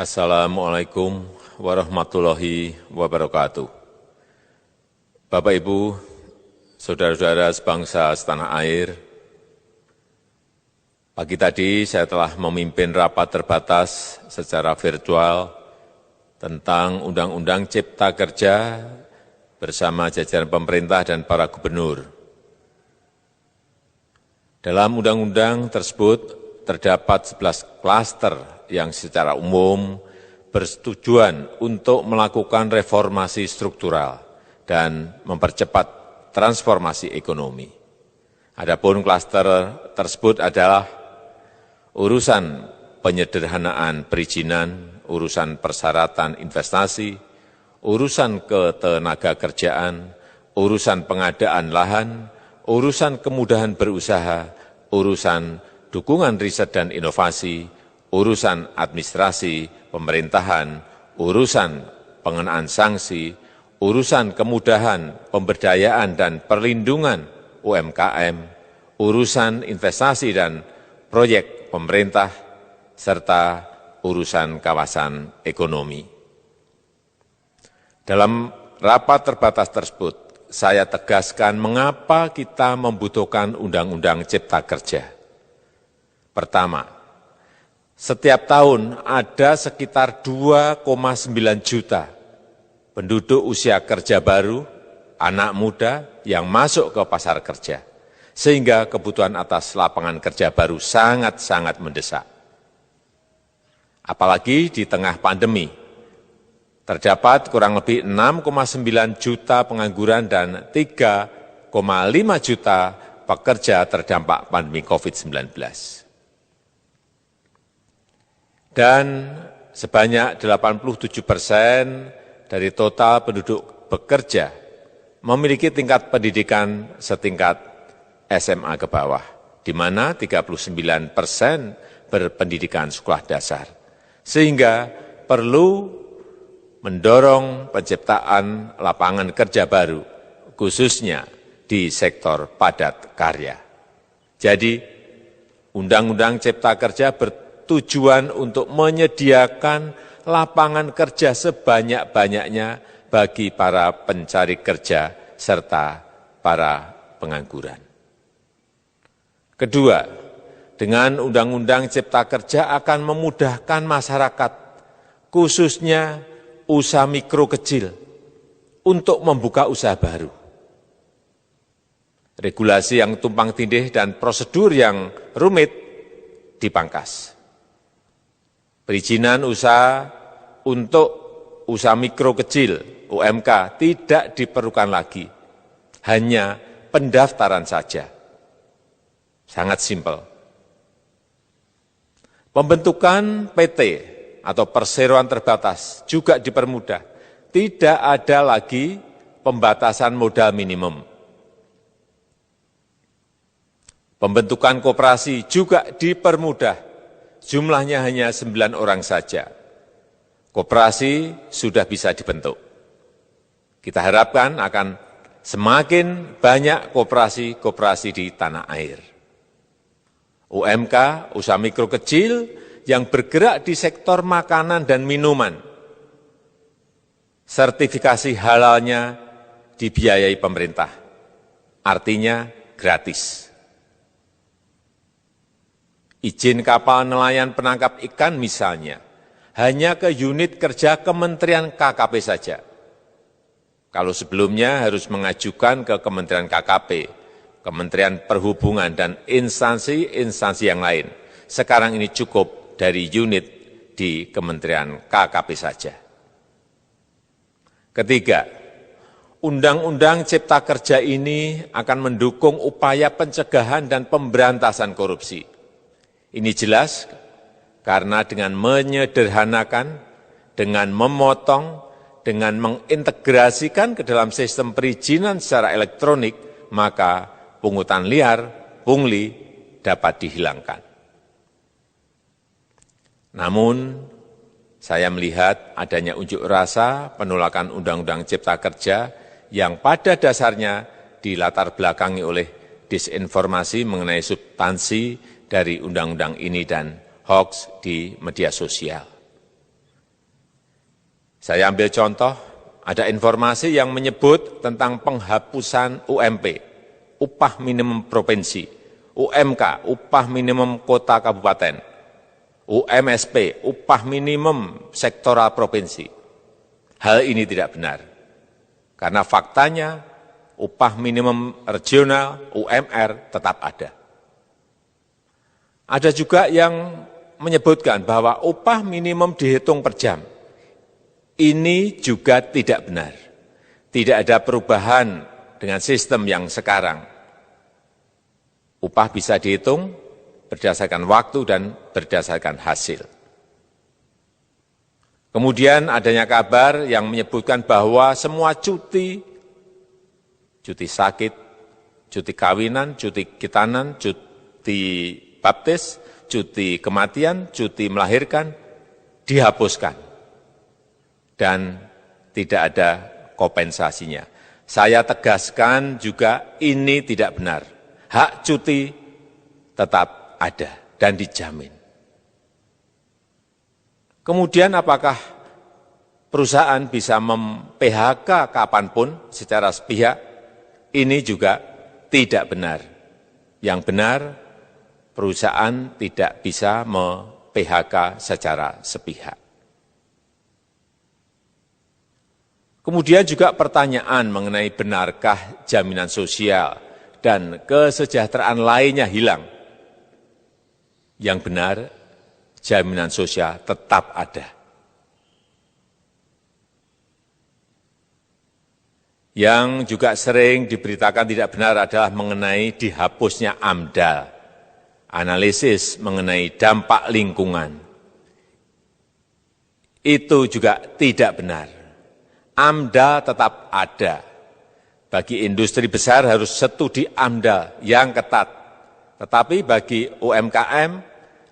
Assalamualaikum warahmatullahi wabarakatuh. Bapak, Ibu, saudara-saudara sebangsa setanah air, pagi tadi saya telah memimpin rapat terbatas secara virtual tentang Undang-Undang Cipta Kerja bersama jajaran pemerintah dan para gubernur. Dalam undang-undang tersebut terdapat 11 klaster yang secara umum bertujuan untuk melakukan reformasi struktural dan mempercepat transformasi ekonomi. Adapun klaster tersebut adalah urusan penyederhanaan perizinan, urusan persyaratan investasi, urusan ketenagakerjaan, urusan pengadaan lahan, urusan kemudahan berusaha, urusan dukungan riset dan inovasi, urusan administrasi pemerintahan, urusan pengenaan sanksi, urusan kemudahan pemberdayaan dan perlindungan UMKM, urusan investasi dan proyek pemerintah, serta urusan kawasan ekonomi. Dalam rapat terbatas tersebut, saya tegaskan mengapa kita membutuhkan Undang-Undang Cipta Kerja. Pertama, setiap tahun ada sekitar 2,9 juta penduduk usia kerja baru, anak muda yang masuk ke pasar kerja, sehingga kebutuhan atas lapangan kerja baru sangat-sangat mendesak. Apalagi di tengah pandemi, terdapat kurang lebih 6,9 juta pengangguran dan 3,5 juta pekerja terdampak pandemi COVID-19. Dan sebanyak 87% dari total penduduk bekerja memiliki tingkat pendidikan setingkat SMA ke bawah, di mana 39% berpendidikan sekolah dasar. Sehingga perlu mendorong penciptaan lapangan kerja baru, khususnya di sektor padat karya. Jadi, Undang-Undang Cipta Kerja bertujuan untuk menyediakan lapangan kerja sebanyak-banyaknya bagi para pencari kerja serta para pengangguran. Kedua, dengan Undang-Undang Cipta Kerja akan memudahkan masyarakat, khususnya usaha mikro kecil, untuk membuka usaha baru. Regulasi yang tumpang tindih dan prosedur yang rumit dipangkas. Perizinan usaha untuk usaha mikro kecil, UMK, tidak diperlukan lagi. Hanya pendaftaran saja. Sangat simpel. Pembentukan PT atau perseroan terbatas juga dipermudah. Tidak ada lagi pembatasan modal minimum. Pembentukan koperasi juga dipermudah. Jumlahnya hanya 9 orang saja. Koperasi sudah bisa dibentuk. Kita harapkan akan semakin banyak koperasi-koperasi di tanah air. UMK, usaha mikro kecil yang bergerak di sektor makanan dan minuman. Sertifikasi halalnya dibiayai pemerintah. Artinya gratis. Izin kapal nelayan penangkap ikan misalnya, hanya ke unit kerja Kementerian KKP saja. Kalau sebelumnya harus mengajukan ke Kementerian KKP, Kementerian Perhubungan, dan instansi-instansi yang lain. Sekarang ini cukup dari unit di Kementerian KKP saja. Ketiga, Undang-Undang Cipta Kerja ini akan mendukung upaya pencegahan dan pemberantasan korupsi. Ini jelas karena dengan menyederhanakan, dengan memotong, dengan mengintegrasikan ke dalam sistem perizinan secara elektronik, maka pungutan liar, pungli dapat dihilangkan. Namun, saya melihat adanya unjuk rasa penolakan Undang-Undang Cipta Kerja yang pada dasarnya dilatar belakangi oleh disinformasi mengenai substansi dari undang-undang ini dan hoax di media sosial. Saya ambil contoh, ada informasi yang menyebut tentang penghapusan UMP, upah minimum provinsi, UMK, upah minimum kota kabupaten, UMSP, upah minimum sektoral provinsi. Hal ini tidak benar, karena faktanya upah minimum regional, UMR, tetap ada. Ada juga yang menyebutkan bahwa upah minimum dihitung per jam. Ini juga tidak benar. Tidak ada perubahan dengan sistem yang sekarang. Upah bisa dihitung berdasarkan waktu dan berdasarkan hasil. Kemudian adanya kabar yang menyebutkan bahwa semua cuti sakit, cuti kawinan, cuti khitanan, cuti baptis, cuti kematian, cuti melahirkan, dihapuskan. Dan tidak ada kompensasinya. Saya tegaskan juga ini tidak benar. Hak cuti tetap ada dan dijamin. Kemudian apakah perusahaan bisa mem-PHK kapanpun secara sepihak? Ini juga tidak benar. Yang benar, perusahaan tidak bisa mem-PHK secara sepihak. Kemudian juga pertanyaan mengenai benarkah jaminan sosial dan kesejahteraan lainnya hilang. Yang benar, jaminan sosial tetap ada. Yang juga sering diberitakan tidak benar adalah mengenai dihapusnya AMDAL, analisis mengenai dampak lingkungan. Itu juga tidak benar. AMDAL tetap ada. Bagi industri besar harus studi AMDAL yang ketat. Tetapi bagi UMKM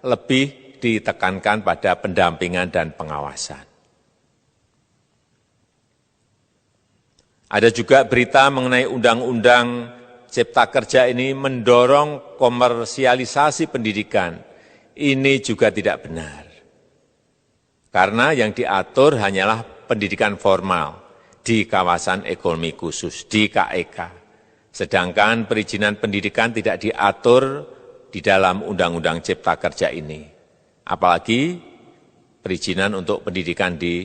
lebih ditekankan pada pendampingan dan pengawasan. Ada juga berita mengenai Undang-Undang Cipta Kerja ini mendorong komersialisasi pendidikan. Ini juga tidak benar. Karena yang diatur hanyalah pendidikan formal di kawasan ekonomi khusus, di KEK. Sedangkan perizinan pendidikan tidak diatur di dalam Undang-Undang Cipta Kerja ini. Apalagi perizinan untuk pendidikan di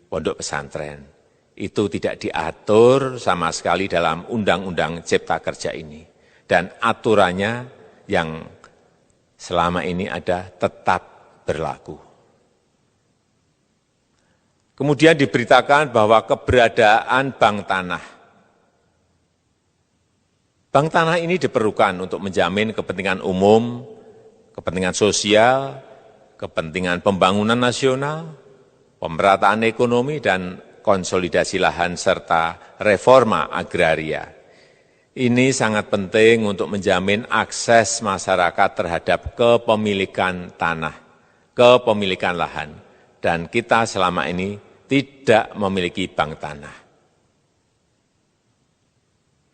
pondok pesantren. Itu tidak diatur sama sekali dalam Undang-Undang Cipta Kerja ini. Dan aturannya yang selama ini ada tetap berlaku. Kemudian diberitakan bahwa keberadaan bank tanah. Bank tanah ini diperlukan untuk menjamin kepentingan umum, kepentingan sosial, kepentingan pembangunan nasional, pemerataan ekonomi, dan konsolidasi lahan serta reforma agraria. Ini sangat penting untuk menjamin akses masyarakat terhadap kepemilikan tanah, kepemilikan lahan. Dan kita selama ini tidak memiliki bank tanah.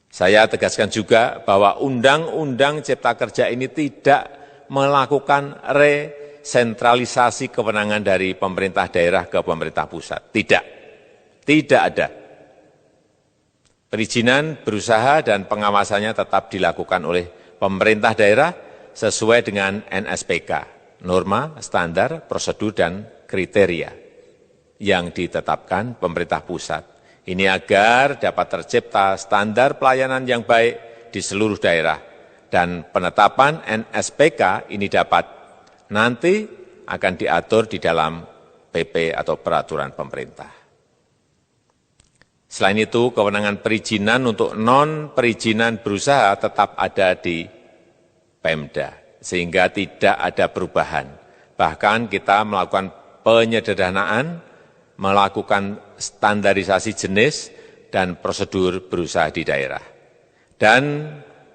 Saya tegaskan juga bahwa Undang-Undang Cipta Kerja ini tidak melakukan resentralisasi kewenangan dari pemerintah daerah ke pemerintah pusat. Tidak ada. Perizinan berusaha dan pengawasannya tetap dilakukan oleh pemerintah daerah sesuai dengan NSPK, norma, standar, prosedur, dan kriteria yang ditetapkan pemerintah pusat. Ini agar dapat tercipta standar pelayanan yang baik di seluruh daerah. Dan penetapan NSPK ini dapat nanti akan diatur di dalam PP atau peraturan pemerintah. Selain itu, kewenangan perizinan untuk non-perizinan berusaha tetap ada di Pemda, sehingga tidak ada perubahan. Bahkan kita melakukan penyederhanaan, melakukan standarisasi jenis dan prosedur berusaha di daerah. Dan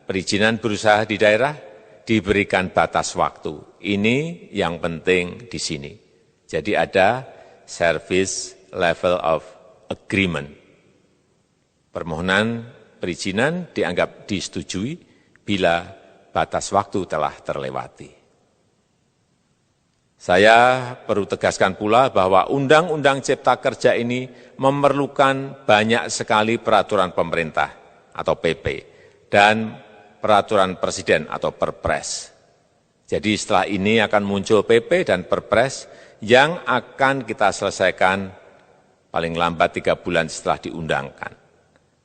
perizinan berusaha di daerah diberikan batas waktu. Ini yang penting di sini. Jadi ada service level of agreement. Permohonan perizinan dianggap disetujui bila batas waktu telah terlewati. Saya perlu tegaskan pula bahwa Undang-Undang Cipta Kerja ini memerlukan banyak sekali peraturan pemerintah atau PP dan peraturan presiden atau Perpres. Jadi setelah ini akan muncul PP dan Perpres yang akan kita selesaikan paling lambat 3 bulan setelah diundangkan.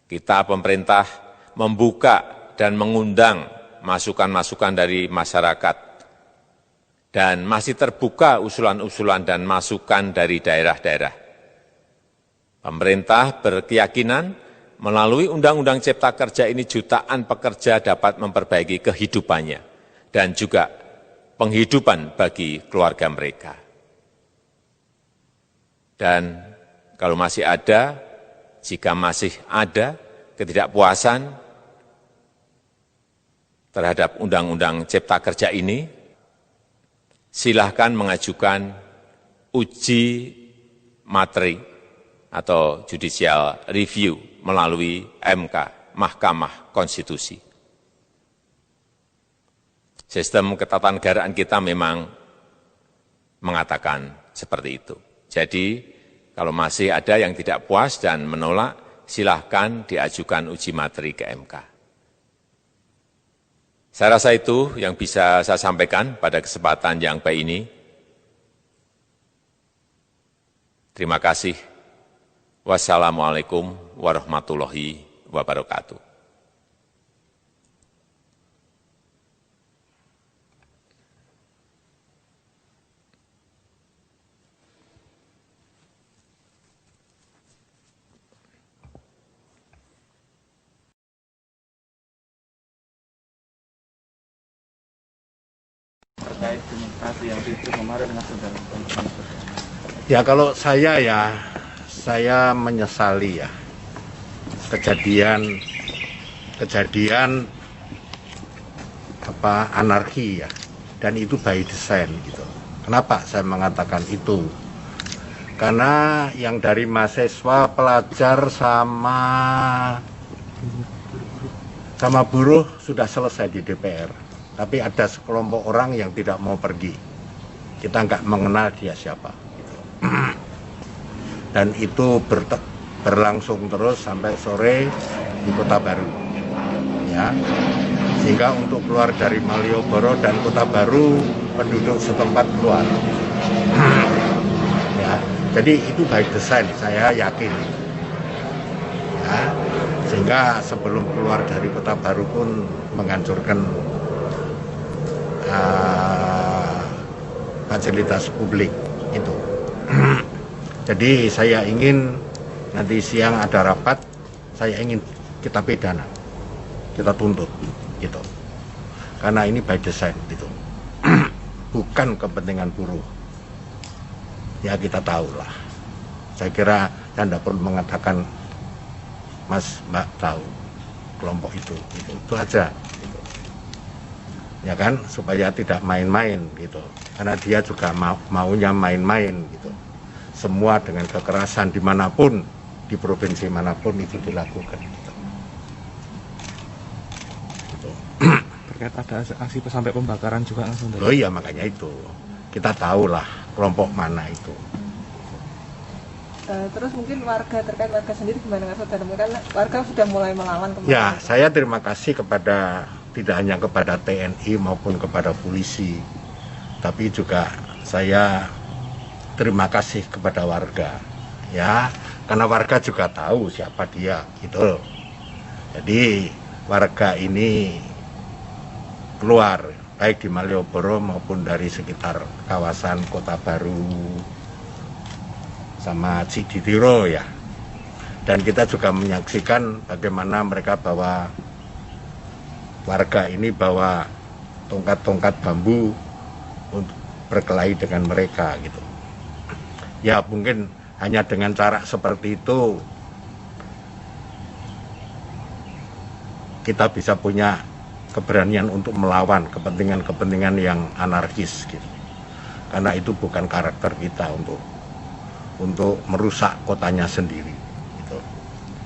Kita pemerintah membuka dan mengundang masukan-masukan dari masyarakat dan masih terbuka usulan-usulan dan masukan dari daerah-daerah. Pemerintah berkeyakinan melalui Undang-Undang Cipta Kerja ini jutaan pekerja dapat memperbaiki kehidupannya dan juga penghidupan bagi keluarga mereka. Dan kalau masih ada, jika masih ada ketidakpuasan terhadap Undang-Undang Cipta Kerja ini, silahkan mengajukan uji materi atau judicial review melalui MK, Mahkamah Konstitusi. Sistem ketatanegaraan kita memang mengatakan seperti itu. Jadi, kalau masih ada yang tidak puas dan menolak, silahkan diajukan uji materi ke MK. Saya rasa itu yang bisa saya sampaikan pada kesempatan yang baik ini. Terima kasih. Wassalamualaikum warahmatullahi wabarakatuh. Terkait demonstrasi yang itu kemarin dengan saudara. Ya kalau saya menyesali ya kejadian anarki ya, dan itu by design gitu. Kenapa saya mengatakan itu? Karena yang dari mahasiswa, pelajar sama buruh sudah selesai di DPR. Tapi ada sekelompok orang yang tidak mau pergi. Kita nggak mengenal dia siapa. Dan itu berlangsung terus sampai sore di Kota Baru. Ya. Sehingga untuk keluar dari Malioboro dan Kota Baru, penduduk setempat keluar. Ya. Jadi itu by design, saya yakin. Ya. Sehingga sebelum keluar dari Kota Baru pun menghancurkan fasilitas publik itu. Jadi saya ingin nanti siang ada rapat, saya ingin kita pidana, kita tuntut gitu. Karena ini by design gitu. Bukan kepentingan buruh. Ya kita tahu lah. Saya kira Anda perlu mengatakan Mas Mbak tahu kelompok itu aja gitu. Ya kan, supaya tidak main-main gitu, karena dia juga maunya main-main gitu. Semua dengan kekerasan dimanapun, di provinsi manapun itu dilakukan gitu. Gitu. Terkait ada aksi sampai pembakaran juga langsung dari. Oh iya, makanya itu kita tahulah kelompok mana itu. Terus mungkin terkait warga sendiri gimana Mas Saudara? Kan warga sudah mulai melawan kemarin. Ya, saya terima kasih kepada tidak hanya kepada TNI maupun kepada polisi, tapi juga saya terima kasih kepada warga, ya, karena warga juga tahu siapa dia, gitu. Jadi warga ini keluar, baik di Malioboro maupun dari sekitar kawasan Kota Baru sama Ciditiro ya. Dan kita juga menyaksikan bagaimana mereka warga ini bawa tongkat-tongkat bambu untuk berkelahi dengan mereka gitu. Ya mungkin hanya dengan cara seperti itu kita bisa punya keberanian untuk melawan kepentingan-kepentingan yang anarkis gitu. Karena itu bukan karakter kita untuk merusak kotanya sendiri.